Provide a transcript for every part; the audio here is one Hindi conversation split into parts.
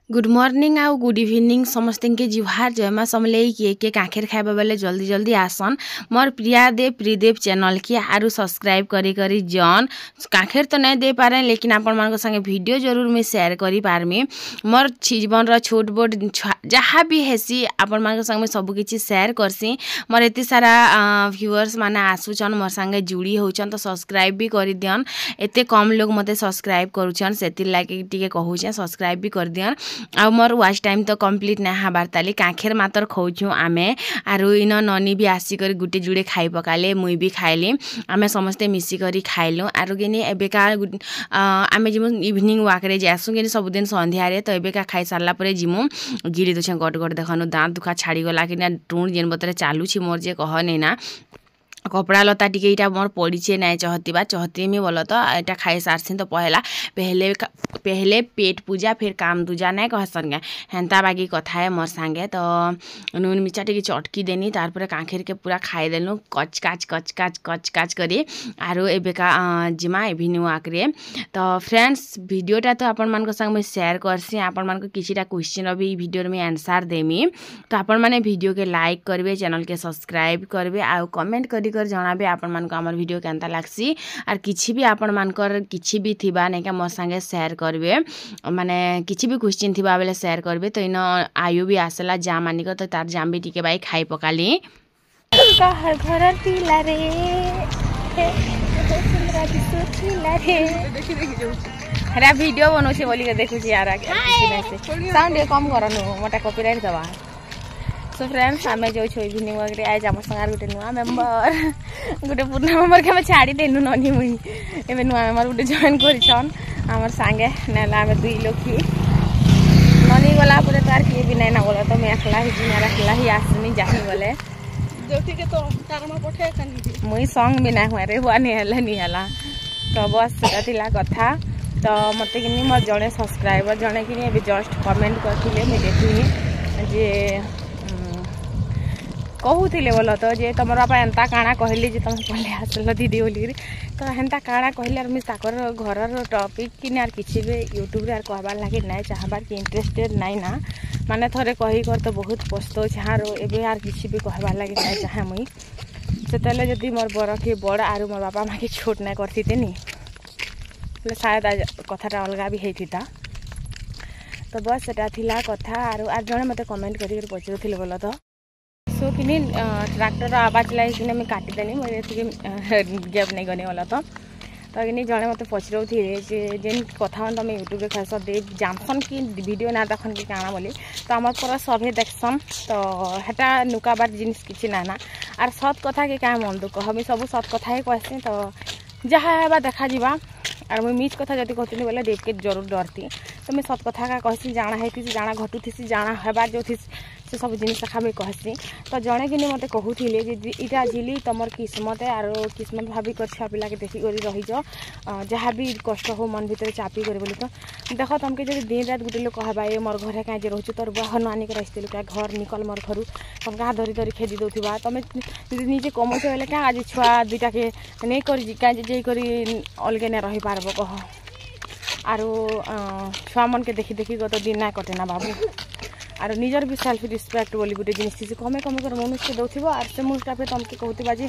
गुड मॉर्निंग आउ गुड इवनिंग समस्त के जुहार जयमा समलई के काखेर खाइबा बेले जल्दी जल्दी आसन मोर प्रिया देव प्रीदेव चैनल के आरु सब्सक्राइब करी करी जन काखेर तो नहीं दे पारे लेकिन आपण मान संगे वीडियो जरूर मैं शेयर करी पारमी मोर जीवन रो छोट बोट जहाँ भी हेसी आपण मान संगे सब किछि शेयर करसी मोर एति सारा व्यूअर्स माने आसुचन मोर संगे जुड़ी होचन तो सब्सक्राइब भी करी दियन एते कम लोग मते सब्सक्राइब करूचन सेति लागे टिके कहूचे सब्सक्राइब भी कर दियन आ मोर वाच टाइम तो कंप्लीट ना हबार ताली काखेर मातर खौछु आमे आरु इन ननी भी आसिकर गुटे जुड़े खाई पकाले मुई भी खाइली आमे समस्ते मिसी करी खाइलु आरु गेनी एबेका आमे जिमु इवनिंग वाक रे जासु गेनी सब दिन संध्या रे तो एबेका खाई सारला परे जिमु गिरी दोछे गट गट देखनु दांत दुखा छाड़ी गला कि ना टूण जेन बतरे चालू छी मोर जे कह नै ना कपड़ा लता टिके इटा मोर पड़ीचे नाय चहती में बोल तो एटा खाई सारसिन तो पहले पेट पूजा फिर काम दूजा नाय कहसन गे हेंता बागी कथा है मोर संगे तो नून मिर्चा टिके चटकी देनी तारपरे कांखेर के पूरा खाई देलु कच काच करी आरो एबेका जिमा इभिनिंग वाक रे तो फ्रेंड्स वीडियोटा तो आपण मान संग मैं शेयर करसी आपण मान किछिटा क्वेश्चन भी वीडियो में आंसर देमी तो आपण माने वीडियो के लाइक करबे चैनल के सब्सक्राइब करबे आ कमेंट करी कर जणाबे आपण मान को हमर वीडियो केनता लागसी आर किछि भी आपण मान कर किछि भी थिबा नै का मोर संगे शेयर करबे माने किछि भी क्वेश्चन थिबा बेले शेयर करबे तो इन आयु भी आसला जा मानी को तो तार जाम भी टिके बाई खाई पकाली कहर घर तिला रे सुंदरा दिसो तिला रे हरा वीडियो बनो छे बोली के देखु छी यार साउंड कम करनु मोटा कॉपीराइट दबा सो फ्रेंड्स आम जो इवनिंग वर्क रे आज आम संगार गोटे नुआ मेम्बर गोटे पुराना मेम्बर के छाड़ी देनु ननी मुई एबे नुआ मेम्बर गोटे जॉइन करिछन हमर संगे नेला आम दुई लोग की ननी गला परे तार के भी नहीं ना बोला तो मैं अकेला ही जिना अकेला ही आसनी जाही बोले जोती के तो तारमा पठे कनी मुई संग भी ना हुआ रे हुआ नहीं हला तो बस सेटा थिला कथा तो मते किनी मोर जणे सब्सक्राइबर जणे किनी एबे जस्ट कमेंट करथिले मैं देखिनी जे कहूले बोल तो जे तुम बापा एंता काଣା कहली जे तुम पहले आसल दीदी बोली तो हेन्ता काଣା कहले मुझे ताकर घर टॉपिक कि यार किसी भी यूट्यूब रे कहबार लगे ना चाहबार कि इंटरेस्टेड नाई ना माने थरे कही कर तो बहुत पछतो छार एबे यार किसी भी कहबार लगे ना चाहे मुई सेतले जदी मोर बड़ के बड़ आरु मोर बापा माँ के छोट ना करती नी शायद आज कथाटा अलग भी होता तो बस सेटा थिला कथा आर जने मते कमेंट करी पचरुथिले बोल तो सो कि ट्रैक्टर आवाज लगे कि मैं काटिदेनी मुझे गैप नहीं गनी वाला तो कि जड़े मत पचरऊ थे जेन कथा तुम यूट्यूब खास दे जानसन कि वीडियो ना देखन कि काଣା बोली तो आम पर सभे देखसन तो हेटा नुकाबार जिनिस किसी ना ना आर सत कथा के क्या मन दुख हमें सब सत कथा ही कहसी तो जहाँ है देखा जा और मुझे मिछ कथा जब कहती बोले देव के जरूर डरती तो मैं सत कथा का कहसी जाना है जाना घटुथी जाना हेबार जो थी से सब जिनिस रखा मुझे कहसी तो जड़े कि मत कहूले इटा झिली तुम किस्मत आर किस्मत भाभी कर छुआ पिला के देखी रही जहाँ भी कष्ट हो मन भितर चापी कर बोली तो देख तुमके जब दिन रात गोटे लोग कहबा ये मोर घरे कहीं रोचे तोर बुआ हन आनिक रही क्या घर निकल मोर घर तुम क्या धरी धरी खेदी दौथवा तुम निजे कमौच बोले क्या आज छुआ दुईटा के नहीं कर अलगे ना रही पारब कह आरो छुआ मन के देखी देखी गत दिन ना कटे ना बाबू आरो निजर भी सेल्फ रिस्पेक्ट बोली गोटे जिनिस कमे कमे कर मनुष्य दौथब आर से मुझा पे तुमके कहूबा जे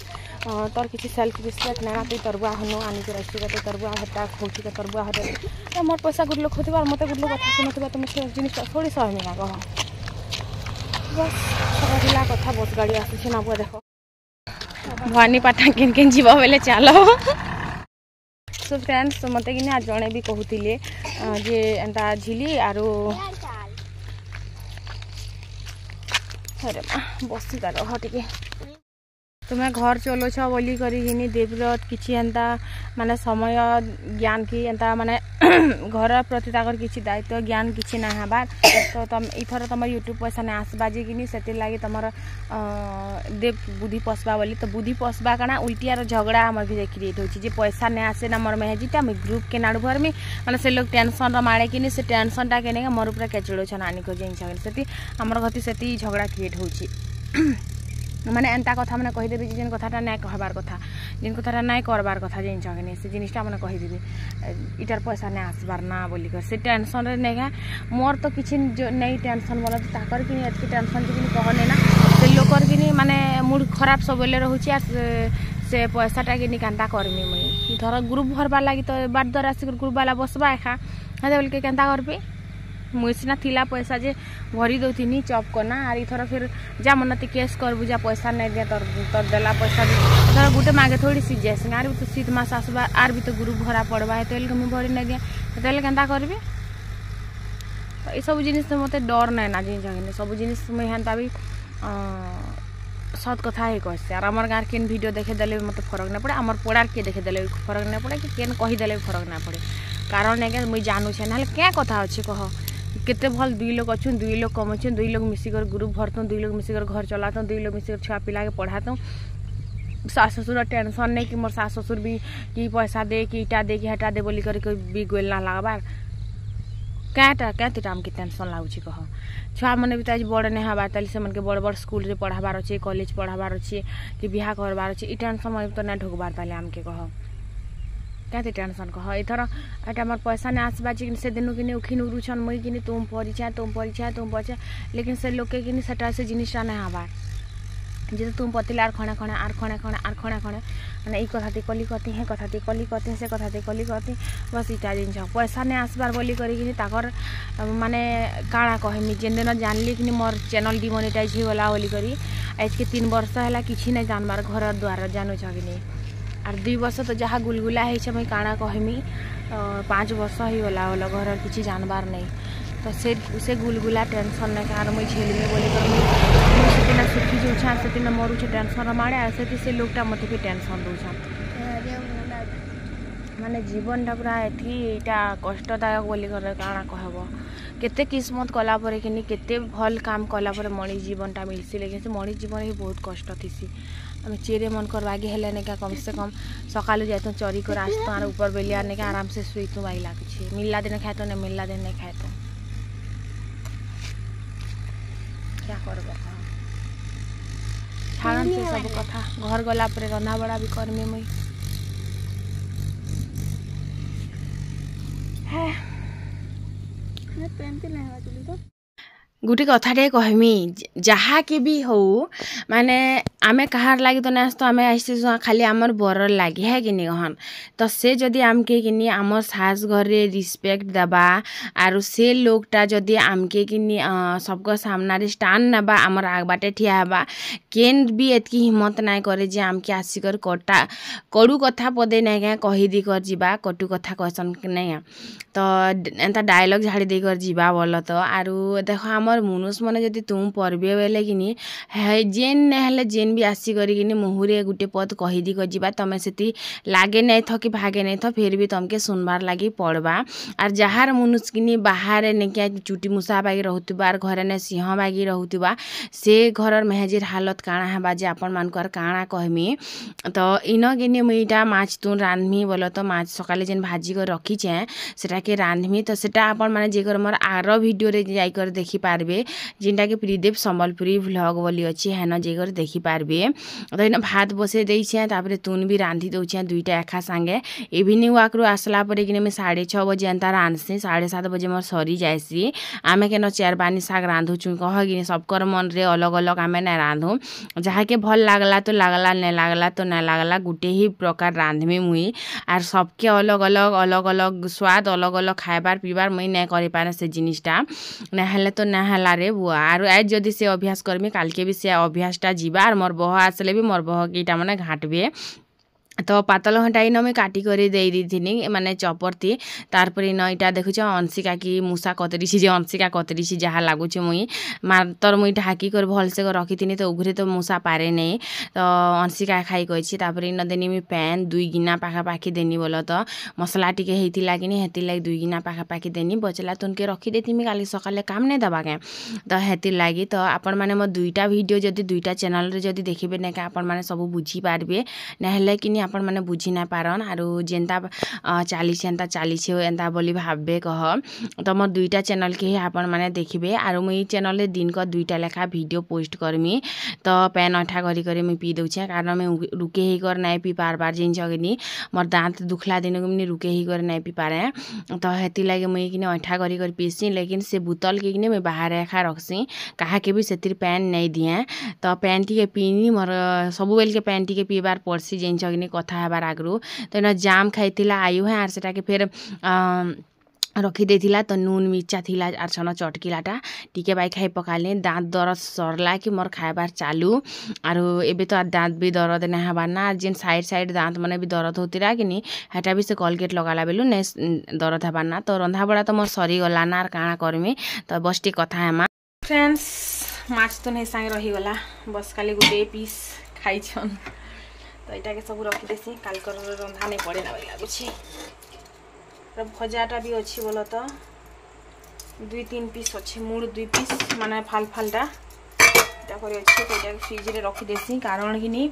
तोर किसी सेल्फ रिस्पेक्ट ना तु तोर बुआ हनु आनिक रही तोर बुआ हटा खोची तोर बुआ हटे मोर पैसा गुड लोग खोथबा मत गुड लोग कथा सुनुथबा तुम से जिनिस थोड़ी सहमी ना कह बस सबला कथा बहुत गाड़ी आसुछ ना बुआ देख भवानी पाटा केन केन जीवा बेले चलो सो फ्रेंड्स मत कि आज जड़े भी कहूले जे एंता झिली आरो अरे माँ बसी रह टे तुम्हें घर चलोछ बोली करी देवर किसी एंता माने समय ज्ञान की एंता माने घर प्रति ताकर किसी दायित्व ज्ञान किसी ना हबार तो तुम इथर तुम यूट्यूब पैसा नहीं आसबा जे कि से लगे तुम देव बुद्धि पसबा बोली तो बुद्धि पसबा काना उल्टियार झगड़ा आम क्रिएट होची पैसा नहीं आसे ना मोर मेहजीटा मुझे ग्रुप के नाड़ भरमी मैंने से लोग टेंशन माड़े कि से टेंशनटा के मोर पूरा केचड़ छन आनी खोजे से आमर गति से झगड़ा क्रिएट होची माने एंता कथा मैंने कहीदेवी जेन कथाटा ना कहबार कथा जेन कथाटा ना करबार कथा जेन कि से जिनिसटा मैंने कहीदेवी इटार पैसा नहीं आसबार ना बोली कर से टेंशन नहीं क्या मोर तो किसी नहीं टेंशन बोला तो ताकर कि एतकी टेंशन कि कहने ना से लोकर कि माने मूड खराब सब बेले रोचे से पैसाटा कि केन्ता करमी मुई धर ग्रुप भरबार लगी तो बार द्वारा आसिक ग्रुप वाला बसबा एखा हेदे बोल के केन्ता करबी मुई सिना थिला पैसा जे भरी दौनी चप करना आर इथर फिर जा मनती केस करबू जा पैसा नहीं दे तोर देला पैसा धर गुटे मागे थोड़ी सी जैसे आर भी तो शीत मास आसबा आर भी तो ग्रुप भरा पड़वा है तो मुझे भरी नहीं दिए तो केन्ता करबी तो ये सब जिनिस मत डर ना ना जिन सब जिनिस मुई हेन्ता भी सत कथा ही कहसे और आमर गाँव केन वीडियो देखे देले मत फरक नहीं पड़े आमर पड़ार किए देखे देले फरक नहीं पड़े कि केन कहीदेले फरक नहीं पड़े कारण है मुई जानूछे ना क्या कथा अच्छे कह केते भल 2 लोग अच्छे 2 लोग कम अच्छे 2 लोग मिसिकर ग्रुप भरतु 2 लोग मिसिकर घर चलातु 2 लोग मिसिकर छुआ पिला के पढ़ातु सास ससुर टेंशन नहीं कि मोर सास ससुर भी कि पैसा दे कि इटा दे कि हटा दे बोली कर भी गोल ना लगबार क्या तीटा आमके टेंशन लगुच कह छुआ मैंने भी तो बड़ नहीं हबार ताली से मन के बड़ बड़ स्कूल रे पढ़ाबार अच्छे कॉलेज पढ़ाबार अच्छे कि बिहा करबार अच्छे ई टेंशन तो नहीं ढुकबार ताले आमके कह क्या टेंशन कह इथर एटा मोर पैसा नहीं आसबा से दिन कि उखिन उरुछन मुई कि तुम परिचा लेकिन से लोग के से जिनिसटा नहीं हबार जे तुम पतिला आर खणे माने ई कथाती कली कती हे कथाती कली कती से कथाती कली कती बस इटा जिन पैसा नहीं आसबार बोली करी ताकर माने काଣା कहमी जेन दिन जानली कि मोर चैनल डिमोनेटाइज हो गला बोली करी आज के 3 वर्ष है किसी नहीं जानबार घर द्वार जानू कि आर 2 वर्ष तो जहाँ गुलगुला है मुई काଣା कहमी 5 वर्ष ही गला बोल घर किसी जानबार नहीं तो से गुलगुला टेंशन नहीं कार मुई झेलमी बोली कर सुखी जाऊँ से मरुचे टेंशन माड़े से लोगटा मत भी टेंशन दूसरा माने जीवनटा पूरा एटा कष्टदायक बोली कर काଣା कहब केते किस्मत कलापर कि केते भल काम कलापर मणि जीवनटा मिलसी लेकिन से मणि जीवन ही बहुत कष्ट थी आम चेरे मन करवागे हेले क्या कम से कम सकालू जातु चरी कर आसतु आर ऊपर बेलिया नहीं आराम से शुतु बाइला कि मिलला दिन खाए तो नहीं मिलला दिन नहीं खाए तो क्या कर छाड़ से सब कथा घर गला रंधा बड़ा भी करमी मुई गोटे कथाटे कहमी जहाँ के भी हो माने आमे कहार लगी तो ना तो आमे आसी खाली आमर बर लगे है कि कहन तो से जदि आमके कि आमर सास घर रे रिस्पेक्ट दबा आरु से लोगटा जदि आमके कि सबको सामना रे स्टान नबा आमर आग बाटे ठिया हबा केन भी एतकी हिम्मत ना करे जे आमके आसिकर कड़ू कथा पदे नहीं कही दी कर जीवा कटु कथा कहसन नहीं तो एंता डायलॉग झाड़ी दे कर जीवा बोल तो आरु देखो आमर मुनुष मन जदि तुम परबे बेले कि जेन नहले जेन भी आसी करी मुहुरे गुटे पद कहीदी कर जीवा तमें से लागे नहीं थो कि भागे नहीं थो फिर भी तमके सुनबार लगी पड़वा आर जहार मुनुष कि बाहर ने क्या चुटी मुसा बागी रोबा आर घरे ने सिंह बागी रोबा से घर मेहजिर हालत काଣା हेबा जे आपण मानकर काଣା कहमी तो इन कि मुईटा माछ तुन रांधमी बोल तो माछ सकाले जेन भाजी कर रखीचे सेटा के रांधमी तो सेटा आपण माने जेकर मोर आर वीडियो रे जाइकर देखि पारबे जिनटा के प्रीदेव संबलपुरी व्लॉग बोली अच्छी हेन जेकर देखि पारबे तो इन भात बसे देछे तापरे तुन भी रांधि दउछे दुईटा एखा संगे इवनिंग वाक रु आसला परे कि 6:30 बजे एंता रांधसी 7:30 बजे मोर सरी जायसी आमे केन चार पानी साग रांधुछु कह कि सबकर मन रे अलग अलग आमे ना रांधु जहाँ के भल लागला तो लागला नहीं लागला तो नहीं लागला गुटे ही प्रकार रांधमी मुई आर सबके अलग अलग स्वाद अलग अलग खाइबार पीबार मुई नहीं करि पारे से जिनिसटा नहले तो नहला रे बुआ आर आज जदि से अभ्यास करमी काल के भी से अभ्यासटा जीवा आर मोर बह आसले भी मोर बह कीटा माने घाटबे तो पातल घंटा इन मुझे काटी कर देनी माने चपर थी तारपर इन इटा देखुच अंशिका की मूसा कतरी जे अंशिका कतरी जहाँ लगुच मुई मातर मुई ढाकी कर भलसे रखी थी तो उघरे तो मूसा पारे नहीं तो अंशिका खाई कही तापर इन देनी मुई पैन 2 गिना पाखापाखि देनी बोल तो मसला टिके होता कि हेती लगी 2 गिना पाखापाखि देनी बचला तुनके रखी देती काली सकाले काम नहीं दबा के तो हेती लगी तो आपण मैंने मो 2टा वीडियो जदि 2टा चैनल रे जदि देखिबे ना आपण मैंने सब बुझी पारबे नहले कि आपण माने बुझी ना पारन आरो जेंता चालीस एंता चालीस एंता बोली भाबे कह तो मोर दुईटा चैनल के आपण माने देखिबे आरो मुई चैनल रे दिन को दुईटा लेखा वीडियो पोस्ट करमी तो पैन अठा करी करी मुई पी दउछे कारण मैं रुके ही कर नाइ पी पार बार जिन जगनी मोर दांत दुखला दिन को मुई रुके ही कर नाइ पी पारे तो हेती लागे मुई किने अठा करी करी पीसी लेकिन से बोतल के किने मैं बाहर रखा रखसी काहा के भी सेतिर पैन नहीं दिए तो पैन टी के पीनी मोर सबु बेल के पैन टी के पीबार पड़सी जिन जगनी कथा हेबार आगरू तो ना जाम खाइतिला आयु है आर सेटा के फिर रखी देथिला तो नून मिर्चा थिला आर छन चटकिलाटा टिके बाई खाई पकाले दांत दर्द सरला कि मोर खाइबार चालू आरो एबे तो दांत भी दर्द ना हबार ना जेन साइड साइड दांत माने भी दर्द होतिरा कि नी हेटा भी से कोलगेट लगाला बेलु ने दर्द हबार ना तो रंधा बड़ा तो मोर सरी गला ना आर काଣା करमी तो बस टी कथा हेमा फ्रेंड्स माछ तो नहीं संगे रही गला बस खाली गुटे पीस खाई छन तो एटा के सब रखी देसी काल कर रंधा नहीं पड़े ना लागुछि भजाटा भी अच्छी बोलो तो 2-3 पीस अच्छे मूड 2 पीस माने फाल फालटा अच्छे तो फ्रिज रे रखी देसी कारण कि नहीं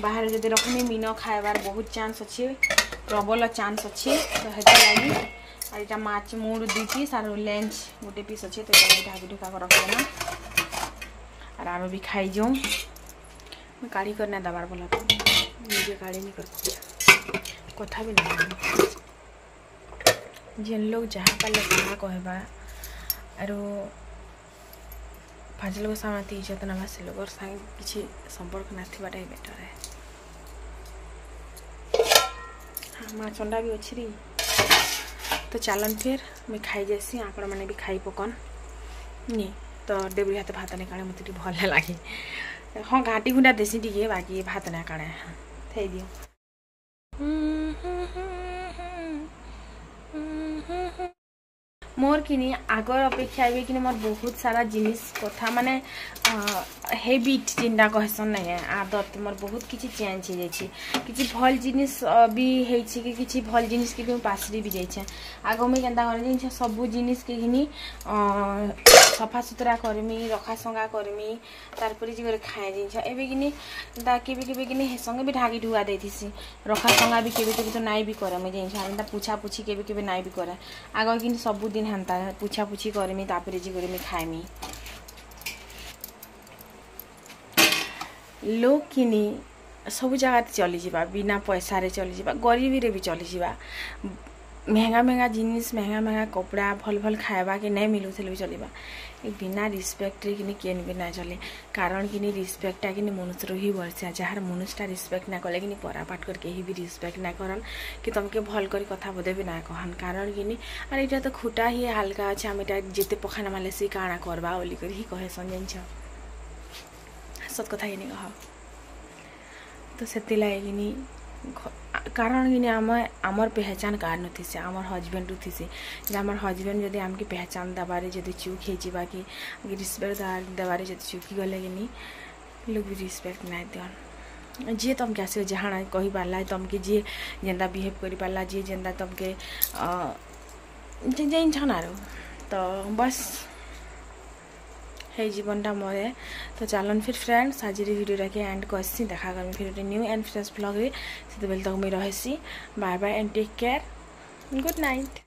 बाहर जब रखनी मीन खाइबार बहुत चांस अच्छे प्रबल चांस अच्छे तो हेती लगी और यहाँ माछ मूड 2 पीस और लेंच गोटे पीस अच्छे तो ढाकी ढुका रखना और आम भी खाई जाऊँ मैं काढ़ी करना दबार बोला तो निजे काढ़ी नहीं कर कथा भी नहीं जेन लोग जहाँ पाले कहा कहबा आरो पाँच लोग सामने इज्जत ना से लोग संग किसी संपर्क नाथिबाटा ही बेटर है हाँ माँ चंडा भी अच्छी रही तो चलन फिर मैं खाई जैसी आपण मैंने भी खाई पकन नी तो डेबरी हाथ भात नहीं काढ़े मत भल लगे हाँ घाटी गुंडा देसी टे बाकी भात ना काढ़े थी दियो मोर किनी आगर अपेक्षा भी कि मोर बहुत सारा जिनिस कथा माने हेबिट जिनटा कहसन नहीं आदत मोर बहुत किसी चेंज हो जाइए किसी भल जिनिस भी होइछि कि किसी भल जिनिस के भी पासरी भी जाइए आग मुझे केन्ता कर सबू जिनिस के घिनी सफा सुतरा करमी रखा संगा करमी तारपरे जी खाए जिन एवं किनी केबे किनी हे संगे भी ढाकी ढुआ देसी रखा संगा भी केबे तो नाई भी करे मुझे जिन पूछा पूछी केबे नाई भी करे आग कि सबू दिन हेन्ता पूछा पूछी करमी तापरे जी करमी खाएमी लोग किनी सब जगह चली जावा बिना पैसा रे चली जावा गरीबी रे भी चली जावा महंगा महंगा जिनिस महंगा महंगा कपड़ा भल भल खाएबा के नहीं मिलू भी चलवा बिना रिस्पेक्ट रे किनी केन भी ना चले कारण किनी रिस्पेक्टा किनी मनुष्य ही बरसा जार मनुष्यटा रिस्पेक्ट ना कले किनी परापाट करके ही भी रिस्पेक्ट ना करन कि तुमके भल कर कथा बोधे भी ना कहन कारण किनी अरे इटा तो खुटा ही हल्का अच्छे आम इटा जिते पखाना माले सी काଣା करबा बोली कर ही कहे संजन सत कथा कि कह तो से लगे कारण कि आमर पहचान कार नथी आमर हजबैंड थी आमर हजबैंड जदि आमके पहचान दबारे जदि चूक हो कि रिस्पेक्ट देवारे जदि चूकी गले कि लोग भी रिस्पेक्ट ना दियन जी तुमके आस जहाँ कही पार्ला तुमके जी जेन्दा बिहेव कर पार्ला जी जेन्दा तुमके जान आरो तो बस है जीवनटा मोरे तो चलन फिर फ्रेंड्स आज भिडियो के एंड करसी देखा करमी फिर न्यू एंड फ्रेश ब्लॉग रे से तक मुझे रही bye bye and take care good night.